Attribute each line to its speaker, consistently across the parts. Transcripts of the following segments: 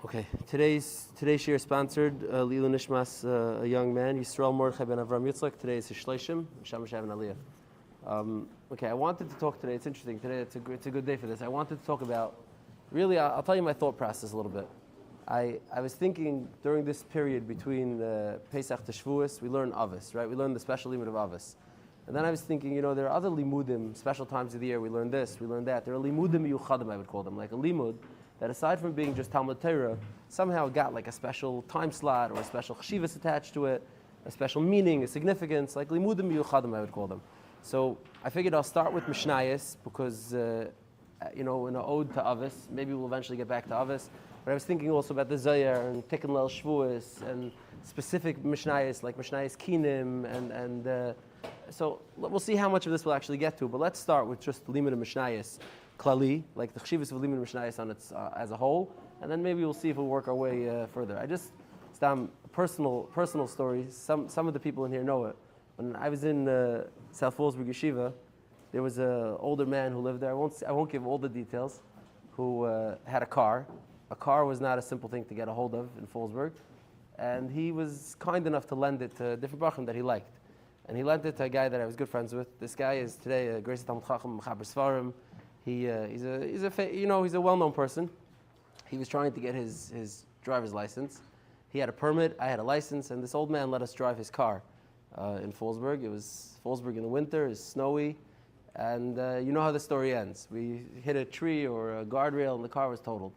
Speaker 1: Okay, today's shir is sponsored Lilu Nishmas, a young man, Yisrael Mordechai ben Avram Yitzchak. Today is his Shleishim, Shamash Avin Aliyah. Okay, I wanted to talk today. It's interesting today. It's a good day for this. I wanted to talk about. Really, I'll tell you my thought process a little bit. I was thinking during this period between Pesach to Shavuos, we learn Avos, right? We learn the special limud of Avos. And then I was thinking, there are other limudim, special times of the year. We learn this, we learn that. There are limudim yuchadim, I would call them, like a limud that aside from being just Talmud Torah, somehow got like a special time slot or a special chshivas attached to it, a special meaning, a significance, like limudim yuchadim, I would call them. So I figured I'll start with Mishnayos because, in an ode to Avos, maybe we'll eventually get back to Avos. But I was thinking also about the Zayar and Tikkun Leil Shavuos and specific Mishnayos like Mishnayos Kinim and so we'll see how much of this we'll actually get to. But let's start with just the limud of Mishnayos Klali, like the chshivas of limud Mishnayos on its as a whole, and then maybe we'll see if we'll work our way further. I just personal story. Some of the people in here know it. When I was in South Fallsburg Yeshiva, there was an older man who lived there. I won't give all the details. Who had a car. A car was not a simple thing to get a hold of in Fallsburg, and he was kind enough to lend it to different brachim that he liked. And he lent it to a guy that I was good friends with. This guy is today a great Talmid Chacham, Mechaber Svarim. He's a well-known person. He was trying to get his driver's license. He had a permit, I had a license, and this old man let us drive his car in Fallsburg. It was Fallsburg in the winter, it's snowy, and you know how the story ends. We hit a tree or a guardrail and the car was totaled.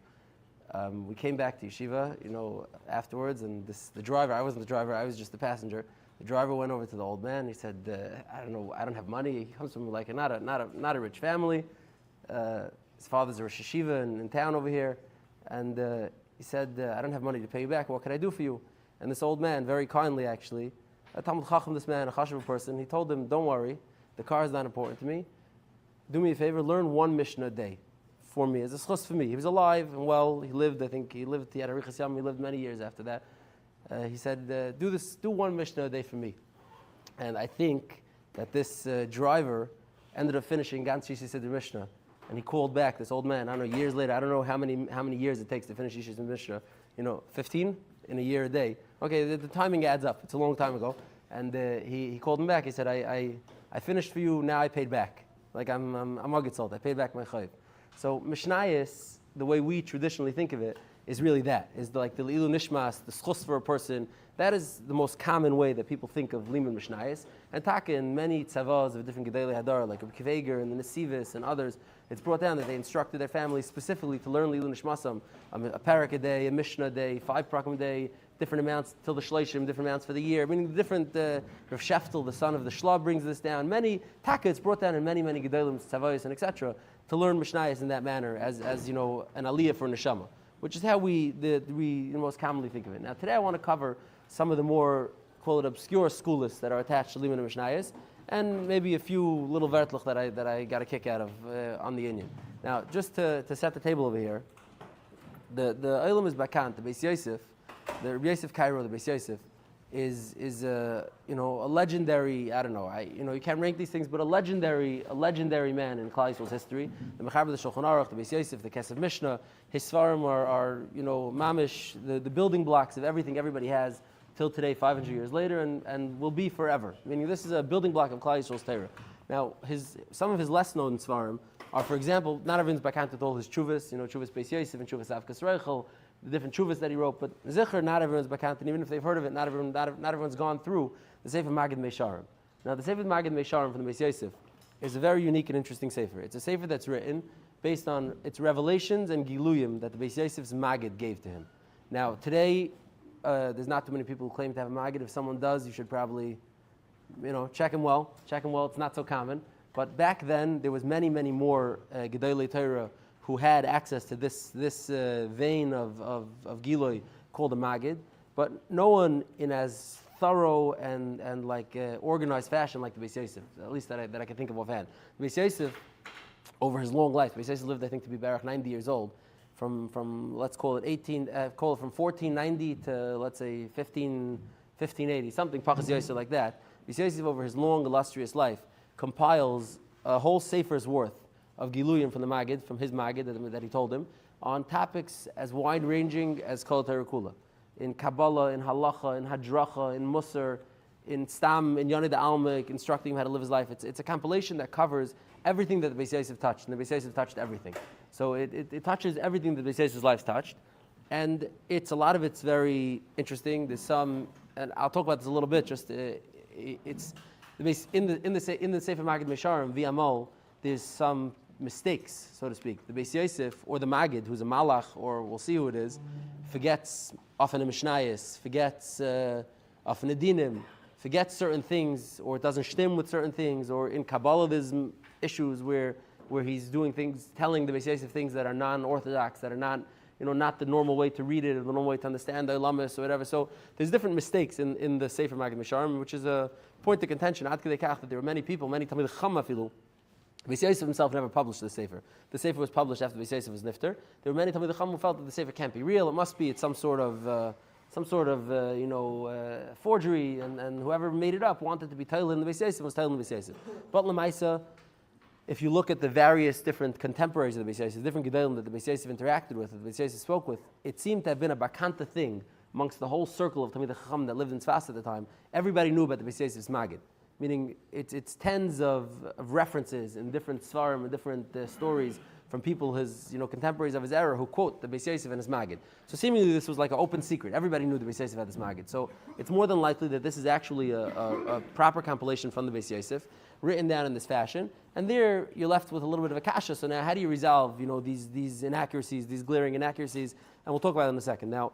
Speaker 1: We came back to Yeshiva, afterwards, and the driver, I wasn't the driver, I was just the passenger. The driver went over to the old man. He said, I don't have money. He comes from like not a rich family. His father's a Rosh Yeshiva in town over here. And he said, I don't have money to pay you back. What can I do for you? And this old man, very kindly actually, a Talmid Chacham, this man, a chashuv person, he told him, don't worry, the car is not important to me. Do me a favor, learn one Mishnah a day for me, as a schus for me. He was alive and well. He had Arichas Yam, he lived many years after that. He said, do one Mishnah a day for me. And I think that this driver ended up finishing Gantz Yishis Siddur Mishnah. And he called back, this old man, I don't know, years later, I don't know how many years it takes to finish Yishis Mishnah. 15 in a year a day. Okay, the timing adds up. It's a long time ago. And he called him back. He said, I finished for you, now I paid back. Like I'm Maggid salt, I paid back my chayv. So Mishnayos, the way we traditionally think of it, is really that. Is like the Lilu Nishmas, the schus for a person. That is the most common way that people think of limud Mishnayos. And taka in many tzavos of different Gedolei Hadar, like Reb Kiveger and the Nesivis and others, it's brought down that they instructed their families specifically to learn Lilu Nishmasam, a parak a day, a Mishnah a day, 5 prakim a day, different amounts till the Shleishim, different amounts for the year. Meaning the different, Rav Sheftel, the son of the Shlab, brings this down. Many taka, it's brought down in many Gedolim, tzavos and etc. to learn Mishnayos in that manner as an aliyah for neshama, which is how we most commonly think of it. Now today I want to cover some of the more, call it obscure schoolis that are attached to Limud Mishnayos, and maybe a few little vertlach that I got a kick out of on the Inyan. Now just to set the table over here, the Olam is Bakant, the Beis Yosef, the Yosef Cairo, the Beis Yosef, is a legendary, I don't know, you can't rank these things, but a legendary man in Klal Yisrael's history. The Mechaber, the Shulchan Aruch, the Beis Yosef, the Kesef Mishnah, his Svarim are mamish, the building blocks of everything everybody has till today, 500 years later, and will be forever. Meaning this is a building block of Klal Yisrael's Torah. Now, some of his less known Svarim are, for example, not everyone's bakant with all his chuvas, chuvas Beis Yosef and chuvas Avkas Reichel, the different chuvas that he wrote, but Zichar, not everyone's bakant, and even if they've heard of it, not everyone's gone through the Sefer Maggid Meisharim. Now, the Sefer Maggid Meisharim from the Beis Yosef is a very unique and interesting Sefer. It's a Sefer that's written based on its revelations and giluyim that the Beis Yosef's Maggid gave to him. Now, today, there's not too many people who claim to have a Maggid. If someone does, you should probably, check him well. It's not so common. But back then, there was many more Gedolei Torah who had access to this vein of Giloy called a Maggid, but no one in as thorough and organized fashion like the Beis Yosef, at least that I can think of offhand. The Beis Yosef, over his long life, Beis Yosef lived, I think, to be baruch 90 years old, from let's call it from 1490 to let's say 1580, something Pachas Yosef like that. Beis Yosef, over his long illustrious life, compiles a whole sefer's worth of Giluyim from the Maggid, from his Maggid that he told him, on topics as wide-ranging as Kol Torah Kula. In Kabbalah, in Halacha, in Hadracha, in Musar, in Stam, in Yoni the Almik, instructing him how to live his life. It's a compilation that covers everything that the Beis Yosef touched, and the Beis Yosef touched everything. So it touches everything that the Beis Yosef's life touched, and a lot of it's very interesting. There's some, and I'll talk about this a little bit. Just it's in the Sefer Maggid Mesharim V'Amol. There's some mistakes, so to speak. The Beis Yosef or the Maggid, who's a Malach, or we'll see who it is, forgets often a Mishnayos, forgets often a Dinim, forgets certain things, or it doesn't shtim with certain things, or in Kabbalah there's issues where he's doing things, telling the Beis Yosef things that are non-orthodox, that are not, not the normal way to read it, or the normal way to understand the Ilamis or whatever. So there's different mistakes in the Sefer Maggid Mesharim, which is a point of contention. Ad Kedei Kach, that there were many people, many Talmidei Chacham afilu. Beis Yosef himself never published the Sefer. The Sefer was published after Beis Yosef was nifter. There were many Talmidei Chacham who felt that the Sefer can't be real. It must be some sort of forgery, and whoever made it up wanted to be Teil in the Beis Yosef was Teil in the Beis Yosef. But L'maisa, if you look at the various different contemporaries of the Beis Yosef, different Gedolim that the Beis Yosef interacted with, that the Beis Yosef spoke with, it seemed to have been a bakanta thing amongst the whole circle of Talmidei Chacham that lived in Tzfas at the time. Everybody knew about the Beis Yosef's Maggid. Meaning it's tens of references in different svarim and different stories from people, his contemporaries of his era, who quote the Beis Yosef and his Maggid. So seemingly this was like an open secret. Everybody knew the Beis Yosef had this Maggid. So it's more than likely that this is actually a proper compilation from the Beis Yosef, written down in this fashion. And there you're left with a little bit of a kasha. So now how do you resolve these inaccuracies, these glaring inaccuracies? And we'll talk about it in a second. Now,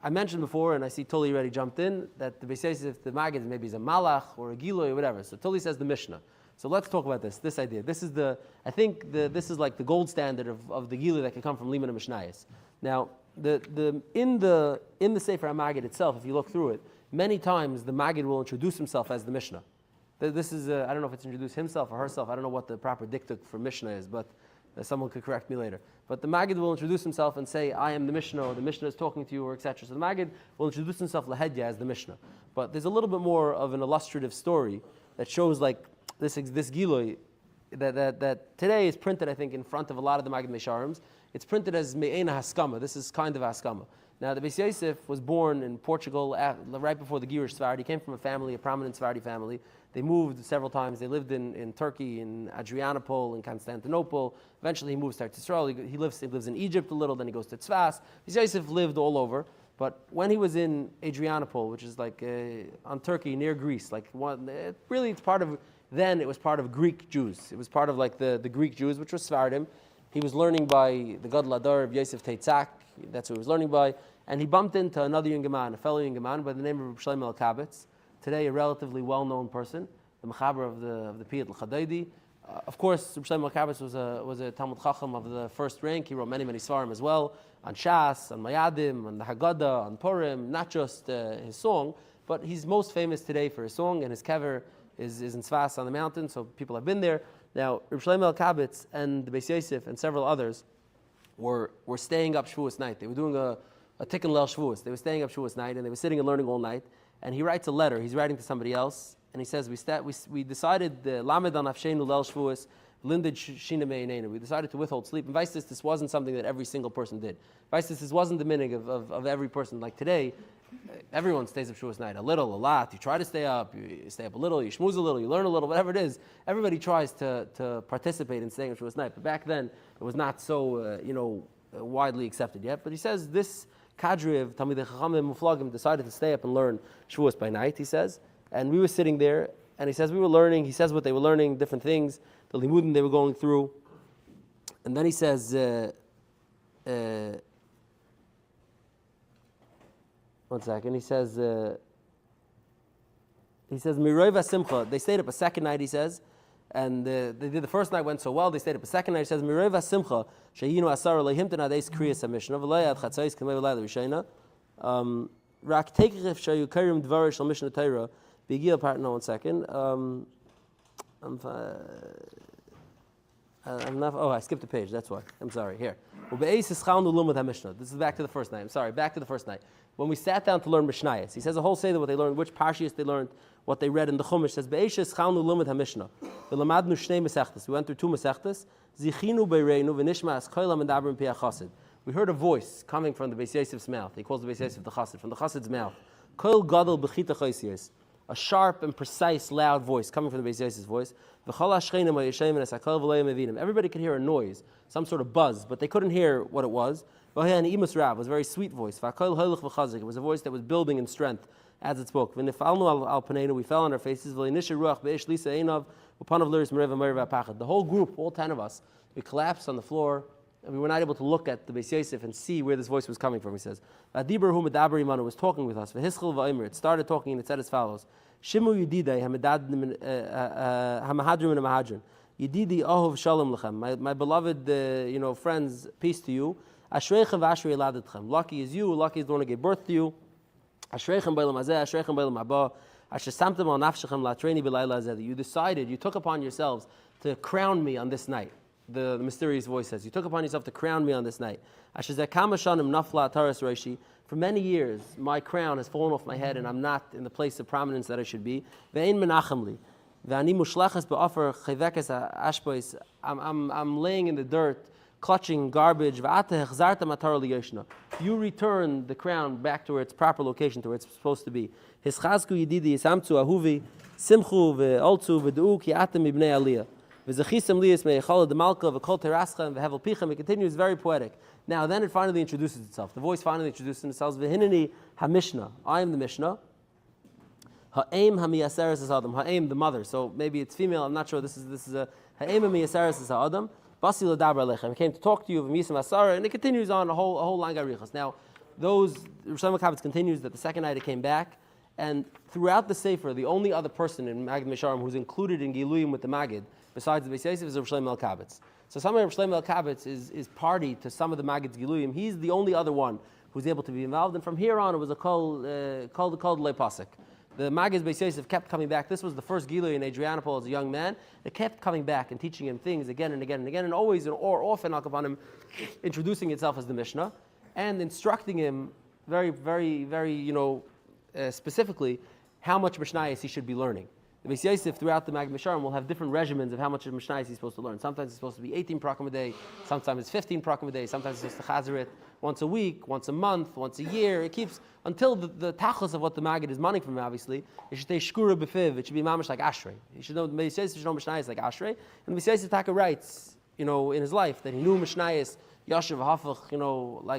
Speaker 1: I mentioned before, and I see Tully already jumped in, that the Beis Yosef, the Maggid, maybe is a Malach or a Giloy or whatever. So Tully says the Mishnah. So let's talk about this idea. This is this is like the gold standard of the Giloy that can come from Liman and Mishnayos. Now, in the Sefer HaMaggid itself, if you look through it, many times the Maggid will introduce himself as the Mishnah. This is I don't know if it's introduced himself or herself. I don't know what the proper diktuk for Mishnah is, but someone could correct me later. But the Maggid will introduce himself and say, I am the Mishnah, or the Mishnah is talking to you, or etc. So the Maggid will introduce himself lahedya as the Mishnah. But there's a little bit more of an illustrative story that shows like this Giloy that today is printed, I think, in front of a lot of the Maggid Mesharims. It's printed as Me'ena Haskama. This is kind of Haskama. Now, the Beis Yosef was born in Portugal right before the Girush Sfardi. He came from a prominent Sfardi family. They moved several times. They lived in Turkey, in Adrianople, in Constantinople. Eventually, he moves to Israel. He lives in Egypt a little, then he goes to Tzfas. Beis Yosef lived all over. But when he was in Adrianople, which is like on Turkey, near Greece, it was part of Greek Jews. It was part of like the Greek Jews, which was Sfardim. He was learning by the Gadol Adar of Yosef Teitzak. That's what he was learning by. And he bumped into another young man, a fellow young man by the name of Reb Shlomo Alkabetz. Today, a relatively well-known person, the Mechaber of the Piyat al-Chadaydi. Of course, Reb Shlomo Alkabetz was a Talmud Chacham of the first rank. He wrote many svarim as well, on Shas, on Mayadim, on the Haggadah, on Purim, not just his song, but he's most famous today for his song, and his kever is in Tzfas on the mountain, so people have been there. Now, Reb Shlomo Alkabetz and the Beis Yosef and several others were staying up Shavuos night. They were doing a Tikkun Leil Shavuos. They were staying up Shavuos night, and they were sitting and learning all night. And he writes a letter. He's writing to somebody else, and he says, we decided the Lamed on Afshenu Leil Shavuos, Lindid Shina Me'inenu. We decided to withhold sleep. And this wasn't something that every single person did. This wasn't the minig of every person. Like today, everyone stays up Shavuos night, a little, a lot. You try to stay up, you stay up a little, you schmooze a little, you learn a little, whatever it is. Everybody tries to participate in staying up Shavuos night. But back then, it was not so, widely accepted yet. But he says this cadre of Talmidei Chacham and Muflagim decided to stay up and learn Shavuos by night, he says. And we were sitting there, and he says we were learning. He says what they were learning, different things, the limudim they were going through. And then he says, one second, he says, Miroi Vasimcha, they stayed up a second night, he says, and they did the first night went so well, they stayed up a second night, he says, Miroi Vasimcha, Sheyinu Asar Lehimtan Ades Kriyas HaMishnah, V'layad Chatzais Kamei V'layad Rishayna, Rak Teikif Shayu Karim Dvar Shal Mishnah Torah, B'gil part, no, one second, I skipped a page, that's why. I'm sorry, here. This is back to the first night. I'm sorry, back to the first night. When we sat down to learn Mishnayos, he says a whole seder what they learned, which Parshias they learned, what they read in the Chumash. Says Be'eishes Chalnu Lumad HaMishnah. V'lamadnu Shnei Mesechtes. We went through two Mesechtes. Zichinu Beireinu v'nishma as Koilam and Dabrim Piyach Chasid. we heard a voice coming from the Beis Yosef's mouth. He calls the Beis Yosef the Chassid, from the Chassid's mouth. Kol gadol b'chita chosiyos. A sharp and precise, loud voice coming from the Beis Yosef's voice. Everybody could hear a noise, some sort of buzz, but they couldn't hear what it was. It was a very sweet voice. It was a voice that was building in strength as it spoke. We fell on our faces. The whole group, all 10 of us, we collapsed on the floor, and we were not able to look at the Beis Yosef and see where this voice was coming from. He says, it was talking with us. It started talking, and it said as follows. Shimu Yedidei hamahadrim and hamahadrin. Yedidi ahov shalom lechem. My beloved, friends, peace to you. Ashreichem v'ashrei ladetchem. Lucky is you. Lucky is the one who gave birth to you. Ashreichem b'elam hazeh. Ashreichem b'elam haba. Asher samtem al nafshechem latreini b'layla hazeh. You decided, you took upon yourselves to crown me on this night. The mysterious voice says, you took upon yourself to crown me on this night. Asher zeh kama shanim nafla ataras reishi. For many years, my crown has fallen off my head, and I'm not in the place of prominence that I should be. I'm laying in the dirt, clutching garbage. You return the crown back to where its proper location, to where it's supposed to be. It continues very poetic. Now, then it finally introduces itself. The voice finally introduces itself. V'hineni ha-Mishnah. I am the Mishnah. Ha'em ha-miyaseres is Adam. Ha'em, the mother. So maybe it's female. I'm not sure. This is a ha'em ha-miyaseres is Adam. Basi l'daber alechem. I came to talk to you. V'misam asara. And it continues on a whole line garichas. Now, Rosh Hashanah continues that the second night it came back. And throughout the Sefer, the only other person in Maggid Misharim who's included in Giluyim with the Maggid, besides the Beis Yosef, is Rav Shlomo Elkabetz. So some of Rav Shlomo Elkabetz is party to some of the Maggid's Giluyim. He's the only other one who's able to be involved. And from here on, it was a kol lepasik. The Maggid's Beis Yosef kept coming back. This was the first Giluy in Adrianople as a young man. It kept coming back and teaching him things again and again and again, and always or often upon him introducing itself as the Mishnah and instructing him very, very, very, specifically how much Mishnayos he should be learning. The Beis Yosef throughout the Maggid Misharim will have different regimens of how much of Mishnayos he's supposed to learn. Sometimes it's supposed to be 18 prakim a day, sometimes it's 15 prakim a day, sometimes it's supposed to chazer it once a week, once a month, once a year. It keeps until the tachlis of what the Maggid is money from him, obviously. It should say shkura b'fiv, it should be mamish like ashrei. He should know, the Beis Yosef should know Mishnayos like ashrei. And the Beis Yosef Taka writes, in his life that he knew Mishnayos, Yosef Hafach,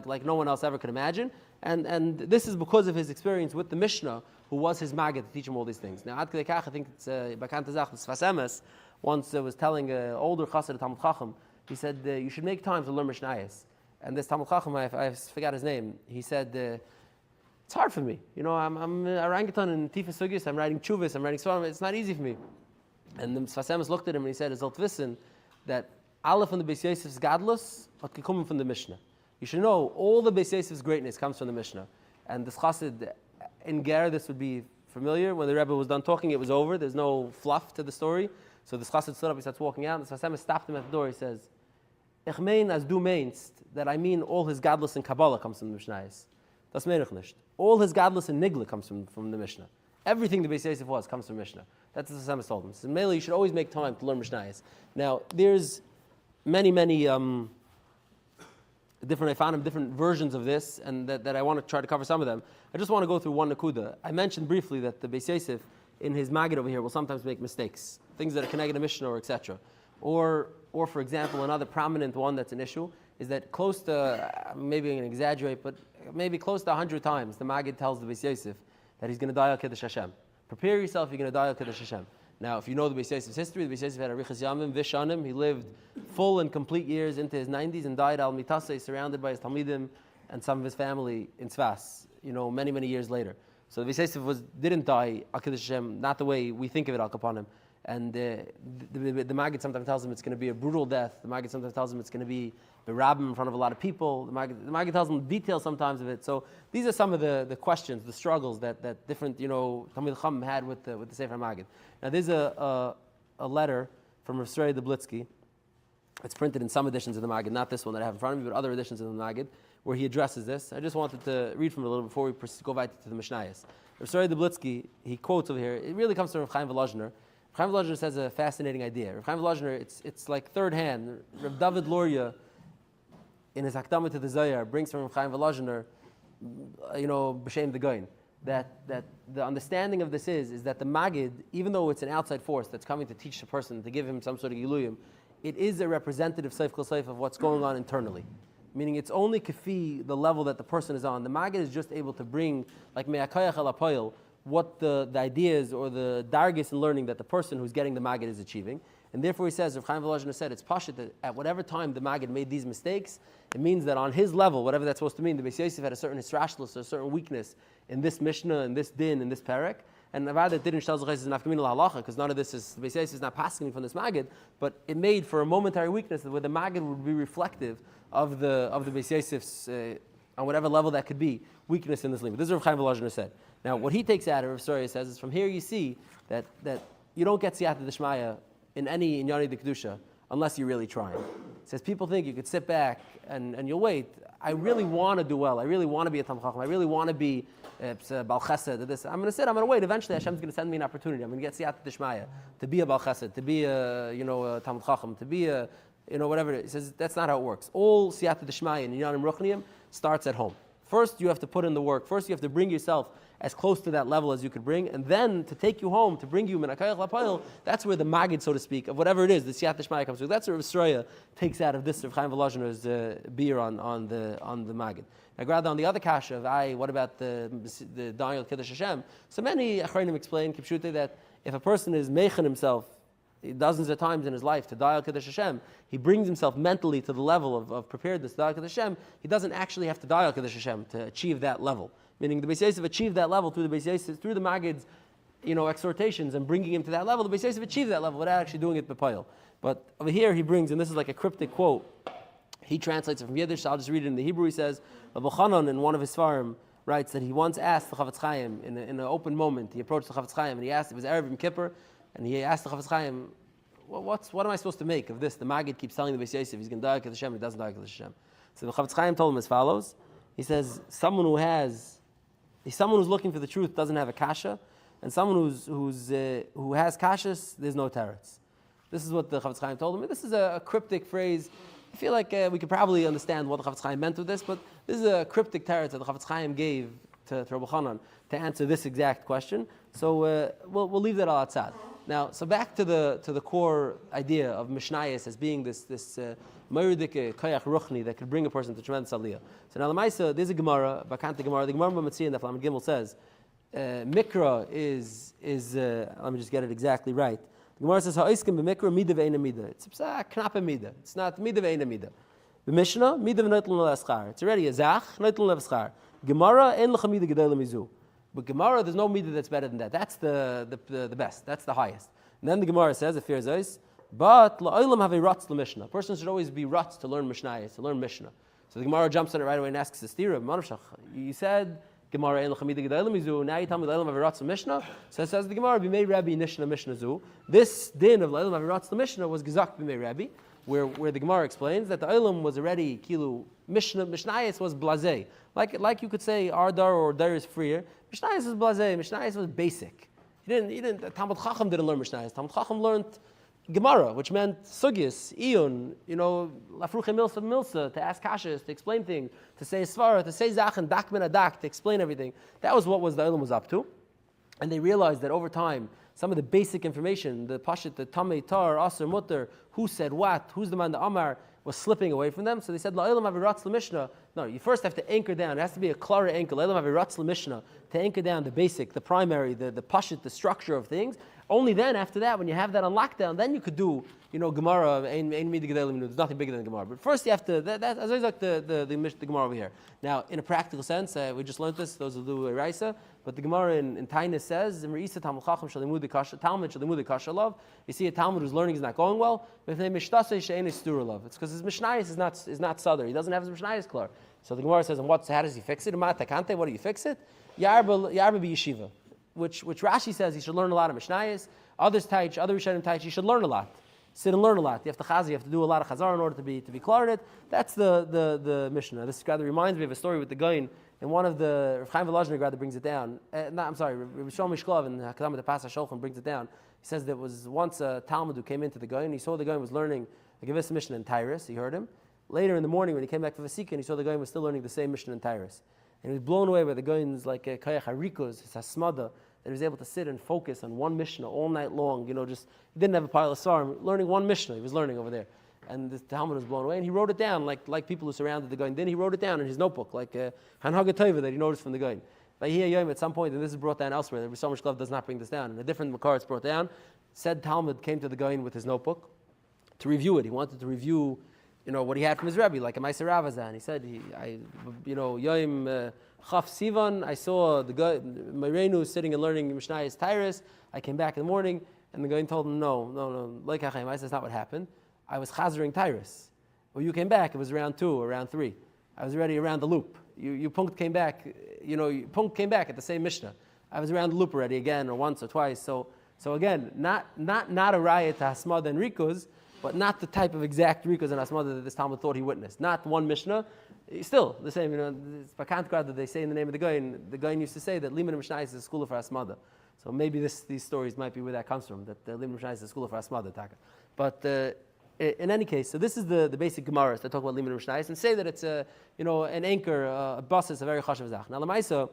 Speaker 1: like no one else ever could imagine. And this is because of his experience with the Mishnah, who was his Maggid to teach him all these things. Now, Ad Kedei Kach, I think it's Bakant Azach, the Sfas Emes, once was telling an older Chassid, Talmud Chacham, he said, you should make time to learn Mishnayos. And this Talmud Chacham, I forgot his name, he said, it's hard for me. I'm orangutan in Tifa Sugis, I'm writing Chuvas, I'm writing Svarim, it's not easy for me. And the Sfas Emes looked at him and he said, es sollt wissen that alle von the Beis Yosef's Gadlus hat gekommen from the Mishnah. You should know, all the Beis Yosef's greatness comes from the Mishnah. And this Chassid, in Ger, this would be familiar. When the Rebbe was done talking, it was over. There's no fluff to the story. So this Chassid stood up, he starts walking out, and the Sfas Emes stopped him at the door. He says, Ich mein, as du meinst, that I mean all his Gadlus in Kabbalah comes from the Mishnayos. Das meine ich nicht. All his Gadlus in Nigla comes from the Mishnah. Everything the Beis Yosef was comes from Mishnah. That's what the Sfas Emes told him. So mainly, you should always make time to learn Mishnayos. Now, there's many different versions of this, and that I want to try to cover some of them. I just want to go through one nakuda. I mentioned briefly that the Beis Yosef in his Maggid over here will sometimes make mistakes, things that are connected to Mishnah or etc. Or for example, another prominent one that's an issue is that close to, maybe I'm going to exaggerate, but maybe close to 100 times the Maggid tells the Beis Yosef that he's going to die al Kiddush Hashem. Prepare yourself, you're going to die al Kiddush Hashem. Now, if you know the Beis Yosef's history, the Beis Yosef had a Arichas Yamim, Vishanim. He lived full and complete years into his 90s and died al Mitasei, surrounded by his Talmidim and some of his family in Tzfas, many, many years later. So the Beis Yosef didn't die al Kiddush Hashem, not the way we think of it al Kapanim. And the Maggid sometimes tells him it's going to be a brutal death. The Maggid sometimes tells him it's going to be berabim in front of a lot of people. The Maggid tells him details sometimes of it. So these are some of the questions, the struggles that different Talmid Chacham had with the Sefer Maggid. Now there's a letter from Rav Srei Dublitzky. It's printed in some editions of the Maggid, not this one that I have in front of me, but other editions of the Maggid, where he addresses this. I just wanted to read from it a little before we go back to the Mishnayos. Rav Srei Dublitzky, he quotes over here. It really comes from Rav Chaim Volozhiner. Rav Chaim Volozhiner says a fascinating idea. Rav Chaim Volozhiner, it's like third hand. Rav David Luria in his Hakdama to the Zohar, brings from Chaim Volozhiner, b'shem the Goin, that the understanding of this is that the Maggid, even though it's an outside force that's coming to teach the person, to give him some sort of Giluyim, it is a representative Seif Kol Seif of what's going on internally. Meaning it's only kafi the level that the person is on. The Maggid is just able to bring, like me'akayach al apoyel, what the ideas or the dargis in learning that the person who's getting the Maggid is achieving. And therefore he says, Rav Chaim Volozhiner said, it's pashut that at whatever time the Maggid made these mistakes, it means that on his level, whatever that's supposed to mean, the Beis Yosef had a certain hisrashlos, a certain weakness in this Mishnah, in this din, in this parak. And Avad that didn't shtel zechais is nafkamin halacha, because none of this is, the Beis Yosef is not passing from this Maggid, but it made for a momentary weakness where the Maggid would be reflective of the Beis Yosef's, on whatever level that could be, weakness in this limit. This is what Rav Chaim Volozhiner said. Now, what he takes out of Rav Soria says is from here you see that you don't get siyata d'shmaya in any inyani de kedusha unless you're really trying. He says people think you could sit back and you'll wait. I really want to do well. I really want to be a Tam Chacham. I really want to be Bal Chesed. This. I'm going to sit. I'm going to wait. Eventually, Hashem's going to send me an opportunity. I'm going to get siyata d'shmaya to be a Bal Chesed, to be a Tam Chacham, to be a whatever it is. He says that's not how it works. All siyata d'shmaya in Inyanim Ruchniim starts at home. First, you have to put in the work. First, you have to bring yourself as close to that level as you could bring, and then to take you home, to bring you minakayach lapayil, that's where the Maggid, so to speak, of whatever it is, the siyat d'shmaya comes through. That's where Rav Soria takes out of this Rav Chaim Volozhiner's beer on the Maggid. Now, rather on the other kasha of what about the Daniel Kiddush Hashem? So many achronim explain kipshute that if a person is mechen himself dozens of times in his life to Dayal Kiddush Hashem, he brings himself mentally to the level of preparedness to Dayal Kiddush Hashem. He doesn't actually have to Dayal Kiddush Hashem to achieve that level. Meaning the Beis Yosef achieved that level through the Beis Yosef, through the Maggid's exhortations and bringing him to that level. The Beis Yosef achieved that level without actually doing it b'payil. But over here he brings, and this is like a cryptic quote, he translates it from Yiddish, so I'll just read it in the Hebrew. He says, Rabbi Chanan in one of his Sfarim writes that he once asked the Chavetz Chaim in an open moment, he approached the Chavetz Chaim and he asked, it was Erev Yom Kippur, and he asked the Chavetz Chaim, what am I supposed to make of this? The Maggid keeps telling the Beis Yosef he's going to die Kiddush Hashem, he doesn't die Kiddush Hashem. So the Chavetz Chaim told him as follows. He says, someone who's looking for the truth doesn't have a kasha, and someone who has kashas, there's no teretz. This is what the Chavetz Chaim told him. This is a cryptic phrase. I feel like we could probably understand what the Chavetz Chaim meant with this, but this is a cryptic teretz that the Chavetz Chaim gave to Rabbi Chanan to answer this exact question. So we'll leave that all outside. Now, so back to the core idea of Mishnayos as being this Meirdik Koyach Ruchni that could bring a person to tremendous aliyah. So now, Lamaisa, there's a Gemara, Bakanta Gemara. The Gemara B'Matziyah in the Lamed Gimel says, Mikra is let me just get it exactly right. The Gemara says, Ha'iskim b'Mikra mida ve'ena mida. It's a knappe mida. It's not mida ve'ena mida. The Mishnah, mida v'noitlun le'eschar. It's already a zach, noitlun le'eschar. Gemara, en l'cha mida gedei mizu. But Gemara, there's no midah that's better than that. That's the best. That's the highest. And then the Gemara says, if fears us, but la'olam have a ratz l'mishnah. A person should always be ratz to learn Mishnayos, to learn Mishnah. So the Gemara jumps on it right away and asks the stira, Manavshach, you said Gemara en l'chamida gedayla mizu. Now you tell me la'olam have a ratz l'mishnah. So it says the Gemara, b'mei Rabbi nishna mishnah zu. This din of la'olam have a ratz l'mishnah was gezak b'mei Rabbi, where the Gemara explains that the olam was already kilu Mishnayos was blasé. Like you could say Ardar or Dar is freer. Mishnayos was blasé. Mishnayos was basic. He didn't. Talmud Chacham didn't learn Mishnayos. Talmud Chacham learned Gemara, which meant Sugyas, Iyun, Lafruche Milsa, to ask Kashas, to explain things, to say Svara, to say Zachen, Dak Ben Adak, to explain everything. That was what the Olam was up to. And they realized that over time, some of the basic information, the Pashit, the Tamei Tar, Aser Mutter, who said what, who's the man, the Amar, was slipping away from them. So they said, La'olam aviratz l'mishnah. No, you first have to anchor down. It has to be a clara anchor. La'olam aviratz l'mishnah. To anchor down the basic, the primary, the pashit, the structure of things. Only then, after that, when you have that on lockdown, then you could do, Gemara, there's nothing bigger than Gemara. But first you have to, that's always like the Gemara over here. Now, in a practical sense, we just learned this, those who do Raisa, but the Gemara in Tainus says, Talmud shalimud kasha love. You see a Talmud whose learning is not going well, it's because his Mishnayos is not Sadr. He doesn't have his Mishnayos clear. So the Gemara says, how does he fix it? What do you fix it? Yarba b'yeshiva. Which Rashi says he should learn a lot of Mishnayos. Others teach, other Rishonim teach, you should learn a lot. Sit and learn a lot. You have to chazar, you have to do a lot of chazar in order to be clear in it. That's the Mishnah. This rather reminds me of a story with the Goyin. And one of the Rav Chaim Volozhiner rather brings it down. Rabbi Shlomo Shklov in the Hakdama to Pas HaSholchan brings it down. He says there was once a Talmud who came into the Goyin. He saw the Goyin was learning the Gevis Mishnah in Tyrus. He heard him. Later in the morning, when he came back from Vasika, and he saw the Goyim was still learning the same Mishnah in Tyrus. And he was blown away by the Goyim's like Kayach Harikos, his Hasmada, that he was able to sit and focus on one Mishnah all night long. Just he didn't have a pile of Sarim, learning one Mishnah. He was learning over there. And the Talmud was blown away, and he wrote it down like people who surrounded the Goyim. Then he wrote it down in his notebook, like Hanhaga Tova that he noticed from the Goyim. By here Yom at some point, and this is brought down elsewhere, the Rishon Shklav does not bring this down. In a different Makar it's brought down. Said Talmud came to the Goyim with his notebook to review it. He wanted to review, what he had from his Rebbe, like a Meiser Ravazan. He said, Yom Chaf Sivan, I saw the guy, Meirenu sitting and learning Mishnayos Tyrus. I came back in the morning, and the Goyim told him, no, like Hachayim, that's not what happened. I was chazering Tyrus. When you came back, it was round 2 or round 3. I was already around the loop. You punkt came back, punkt came back at the same Mishnah. I was around the loop already again, or once or twice. So again, not a raya to Hasmada and Rikuz, but not the type of exact Rikuz and Hasmada that this Talmud thought he witnessed. Not one Mishnah, still the same. It's Bakant that they say in the name of the Goyin. The Goyin used to say that Liman Mishnayos is a school for Hasmada. So maybe these stories might be where that comes from. That Liman Mishnayos is a school for Hasmada. But in any case, so this is the basic Gemaras that talk about Liman Mishnayos and say that it's an anchor, a basis, a very chashav zach. Now, Lamaisa,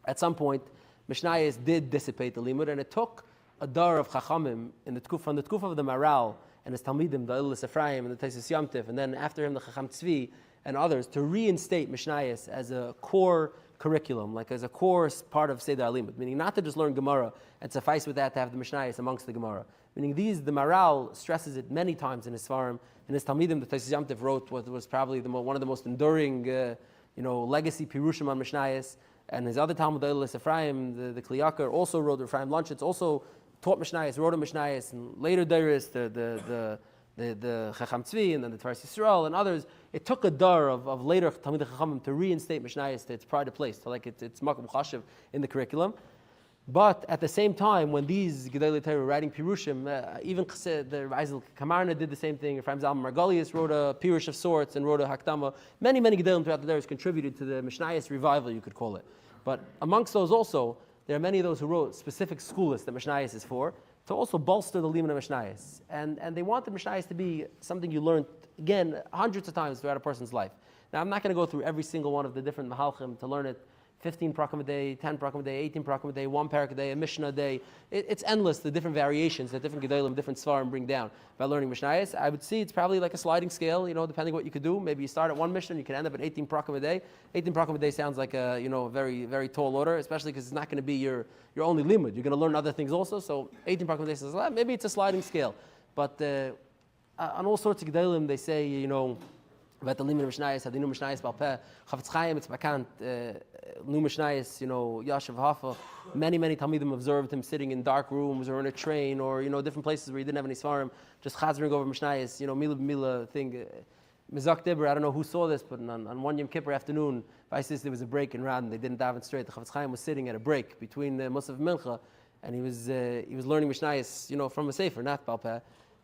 Speaker 1: at some point, Mishnayos did dissipate the limud, and it took a dar of Chachamim from the Tkuf of the Maral and his Talmidim, the Ilis Ephraim and the Taisus Yamtiv, and then after him the Chacham Tzvi and others, to reinstate Mishnayos as a core curriculum, like as a core part of Seder Alimut, meaning not to just learn Gemara and suffice with that to have the Mishnayos amongst the Gemara. Meaning the Maral stresses it many times in his Svarim, and his Talmidim, the Taisus Yamtiv wrote what was probably one of the most enduring, legacy Pirushim on Mishnayos. And his other Talmud, the Ilis Ephraim, the Kliyakar, also wrote Ephraim Lunchitz, also taught Mishnayos, wrote a Mishnayos, and later Deiris, the Chacham Tzvi, and then the Tvaris Yisrael, and others. It took a dar of later Talmid Chachamim to reinstate Mishnayos to its pride of place, to like its Makom Chashiv in the curriculum. But at the same time, when these Gedolei Torah were writing Pirushim, even the Reisel Kamarna did the same thing. Ephraim Zalman Margolius wrote a Pirush of sorts and wrote a Hakdama. Many Gedolim throughout the Deiros contributed to the Mishnayos revival, you could call it. But amongst those also, there are many of those who wrote specific school lists that Mishnayos is for, to also bolster the Liman of Mishnayos. And they want the Mishnayos to be something you learn, again, hundreds of times throughout a person's life. Now, I'm not going to go through every single one of the different Mahalchim to learn it 15 prakim a day, 10 prakim a day, 18 prakim a day, 1 parak a day, a Mishnah a day. It's endless, the different variations that different Gedolim, different Svarim bring down by learning Mishnayos. I would see it's probably like a sliding scale, depending what you could do. Maybe you start at 1 Mishnah and you can end up at 18 prakim a day. 18 prakim a day sounds like a very, very tall order, especially because it's not going to be your only limud. You're going to learn other things also. So 18 prakim a day says, maybe it's a sliding scale. But on all sorts of Gedolim, they say, about the Liman Mishnayos, Hadinu Mishnayos Balpeh, Chavetz Chaim, it's Bakant, Nu Mishnayos, Yosef Hafa. Many Talmidim observed him sitting in dark rooms or in a train or, different places where he didn't have any Svarim, just chazering over Mishnayos, Mila B'Mila thing. Mizak Dibber, I don't know who saw this, but on one Yom Kippur afternoon, there was a break in Radin, they didn't daven straight. The Chavetz Chaim was sitting at a break between the Musaf and Mincha, and he was learning Mishnayos, from a Sefer, not Balpeh,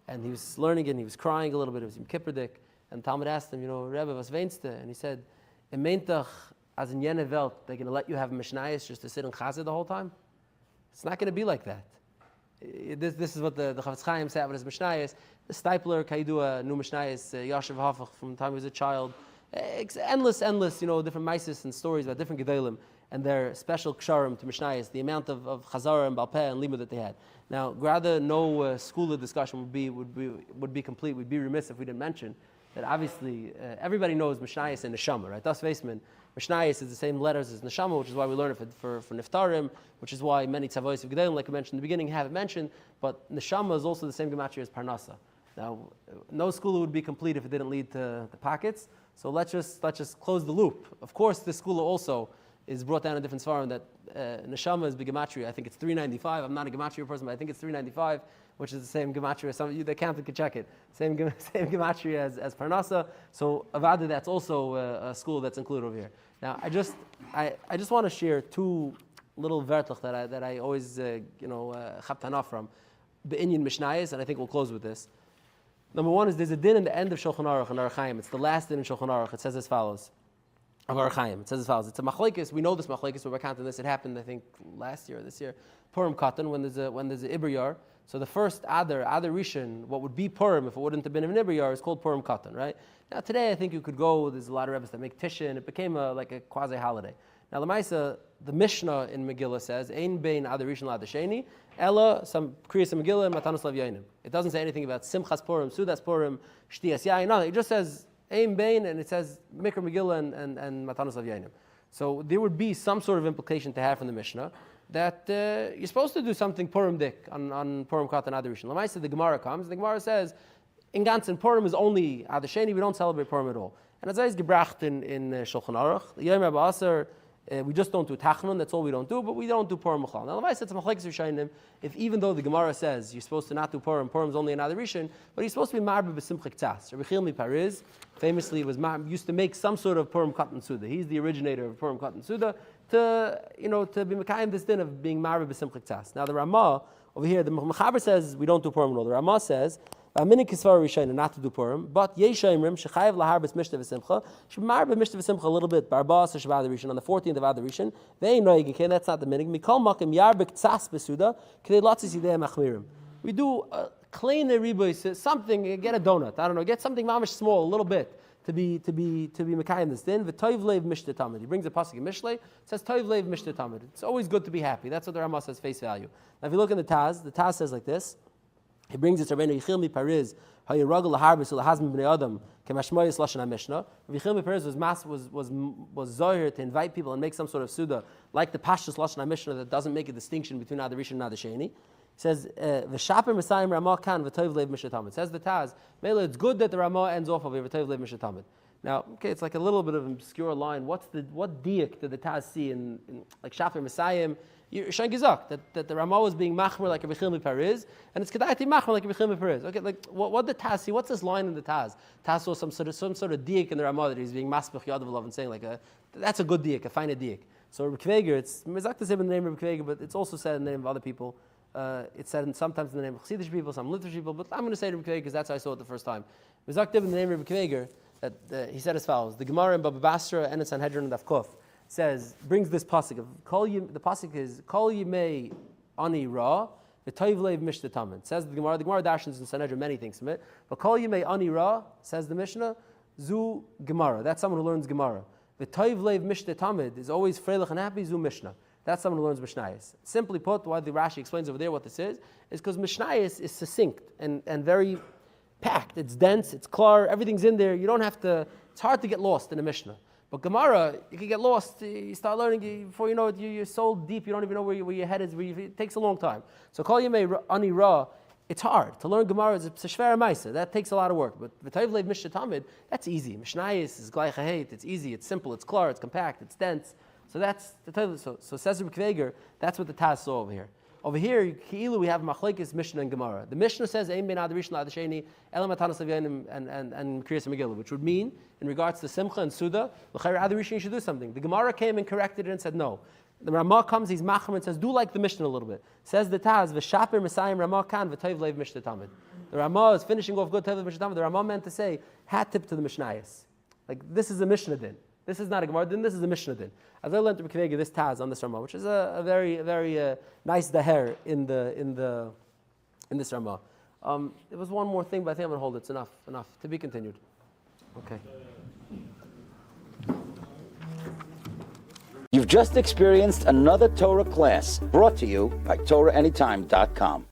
Speaker 1: and he was learning it, and he was crying a little bit, it was Yom Kippur Dik. And Talmud asked him, Rebbe, was weinst du? And he said, im Meintach, as in jene Welt, they're going to let you have Mishnayos just to sit in Chazid the whole time? It's not going to be like that. This is what the Chavetz Chaim said with his Mishnayos. The Stipler, Kaidua, Nu Mishnayos, Yosef Hafach, from the time he was a child. Endless, different Maisis and stories about different Gedolim and their special ksharim to Mishnayos, the amount of Chazara and Balpeh and Limud that they had. Now, rather, no school of discussion would be complete. We'd be remiss if we didn't mention that obviously everybody knows Mishnayos and Neshama, right? Das Weisman, Mishnayos is the same letters as Neshama, which is why we learn it for Niftarim, which is why many Tzavois of Gedolim, like I mentioned in the beginning, have it mentioned, but Neshama is also the same gematria as Parnasa. Now, no school would be complete if it didn't lead to the pockets, so let's just close the loop. Of course, this school also is brought down in different svarim that Neshama is gematria. I think it's 395. I'm not a gematria person, but I think it's 395, which is the same gematria. Some of you, the accountant could check it. Same gematria as Parnasa. So Avada, that's also a school that's included over here. Now, I just want to share two little vertlach that I always chaptanah from the Inyan Mishnayos, and I think we'll close with this. Number one is there's a din in the end of Shulchan Aruch and Aruch Chaim. It's the last din in Shulchan Aruch. It says as follows. of Ar Chaim. It says as follows. It's a machlokes. We know this machlokes, but we're counting this. It happened, I think, last year or this year. Purim Katan, when there's a Iber. So the first Adar Rishon, what would be Purim if it wouldn't have been an Iber, is called Purim Katan, right? Now today I think you could go, there's a lot of rabbis that make Tisha, and it became like a quasi-holiday. Now Lamaisa, the Mishnah in Megillah says, Ein bein Adar Rishon l'Adar Sheni, Ella, some Kriyas Megillah, and Matanos Lav Yainim. It doesn't say anything about Simchas Purim, Sudas Purim, Shtiyas Yain, nothing. It just says Ein bein, and it says Mikra Megillah and Matanos Lav Yainim. So there would be some sort of implication to have from the Mishnah that you're supposed to do something Purim Dik on Purim Katan Adar Rishon. Lamaisa, the Gemara comes, the Gemara says, in Ganzen, Purim is only Adar Sheni, we don't celebrate Purim at all. And as I is gebracht in Shulchan Aruch, Yom Rabba we just don't do Tachnun, that's all we don't do, but we don't do Purim Mechal. Now, Lamaisa, it's a machlekes Rishayim, if even though the Gemara says you're supposed to not do Purim is only an Adar Rishon, but he's supposed to be Marbe B'Simchik Tzas. Rabbi Chilmi Pariz famously used to make some sort of Purim Katan Suda. He's the originator of Purim Katan Suda, to be Mekayim this din of being Marbe B'Simchik Tzas. Now the Ramah, over here, the Mechaber says we don't do Purim at all. The Ramah says, not to do Purim, but Yeshayimrim shechayev laharbis mishta v'simcha should marbe mishta v'simcha a little bit. Barbas Shabbat Rishon on the 14th of Adar Rishon. They know you can. That's not the minig. Mikol makim yarbek tzas besuda k'dei lotzis yidei machmirim. We do kleine ribois, something. Get a donut. I don't know. Get something mamish small, a little bit to be mekayim this din. V'toiv leiv mishta tamid. He brings a pasuk in Mishlei. It says toiv leiv mishta tamid. It's always good to be happy. That's what the Ramah says face value. Now if you look in the Taz says like this. He brings it to Rabbeinu Yechilmi Pariz, Hayiragul Laharbis Ulahazmi Bnei Adam, Kemashmoyis Lashon HaMishnah. Yechilmi Pariz was zohir to invite people and make some sort of suda, like the Pashtus Lashon HaMishnah that doesn't make a distinction between Adar Rishon and Adar Sheni. He says, V'shaper Mesayim Ramah Kan V'toiv Leiv Mishnah Tamid. Says the Taz, Mela, it's good that the Ramah ends off of V'toiv Leiv Mishnah Tamid. Now, okay, it's like a little bit of an obscure line. What diak did the Taz see in like Shaper Mesayim? Shine Gizak, that the Ramah was being machmer like a Bechilmi Pariz, and it's Kedai machmer like a Bechilmi Pariz. Okay, like what the Taz see? What's this line in the Taz? Taz saw some sort of diak in the Ramah that he's being maspech yadav and saying like that's a good diak, a fine diak. So Rebbe Kveger, it's Mizak to say in the name of Rebbe Kveger, but it's also said in the name of other people. It's said sometimes in the name of Chassidish people, some Litvish people, but I'm going to say Rebbe Kveger because that's how I saw it the first time. Mizak in the name of Rebbe Kveger that he said as follows: the Gemara in Baba Basra and in Sanhedrin and Daf brings this pasuk of the pasuk is Kol Yimei Ani Ra V'Toiv Leiv Mishta Tamid. Says the Gemara dashens in Sanhedrin many things from it, but Kol Yimei Ani Ra, says the Mishnah, Zu Gemara. That's someone who learns Gemara. V'Toiv Leiv Mishta Tamid is always freilich and happy. Zu Mishnah. That's someone who learns Mishnayos. Simply put, why the Rashi explains over there what this is because Mishnayos is succinct and very packed. It's dense. It's clear. Everything's in there. You don't have to. It's hard to get lost in a Mishnah. But Gemara, you can get lost. You start learning, before you know it, you're so deep, you don't even know where your head is. It takes a long time. So Kol Yimei Ani Ra, it's hard. To learn Gemara is a shvera maisa. That takes a lot of work. But V'toiv Leiv Mishta Tamid, that's easy. Mishnayos is gleich ha'heit. It's easy, it's simple, it's clear, it's compact, it's dense. So that's the Tov. So says Rebbe Kveger, that's what the Taz saw over here. Over here, Ki'ilu, we have Machlekes, Mishnah, and Gemara. The Mishnah says, Ein ben Adar Rishon l'Adar Sheni, Ela Matanos Avyanim and Kriyas Megillah, which would mean, in regards to Simcha and Suda, L'chayr Adar Rishon, you should do something. The Gemara came and corrected it and said, no. The Ramah comes, he's Machmer and says, do like the Mishnah a little bit. Says the Taz, V'shaper Mesayim Ramah Kan V'toiv Leiv Mishta Tamid. The Ramah is finishing off good Toiv Leiv Mishta Tamid. The Ramah meant to say, hat tip to the Mishnayos. Like, this is a Mishnah din. This is not a Gemara din, this is a Mishnah din. As I learned to Kveger this Taz on this Ramah, which is a very, very nice daher in this Ramah. There was one more thing, but I think I'm going to hold it. It's enough. To be continued. Okay.
Speaker 2: You've just experienced another Torah class brought to you by TorahAnytime.com.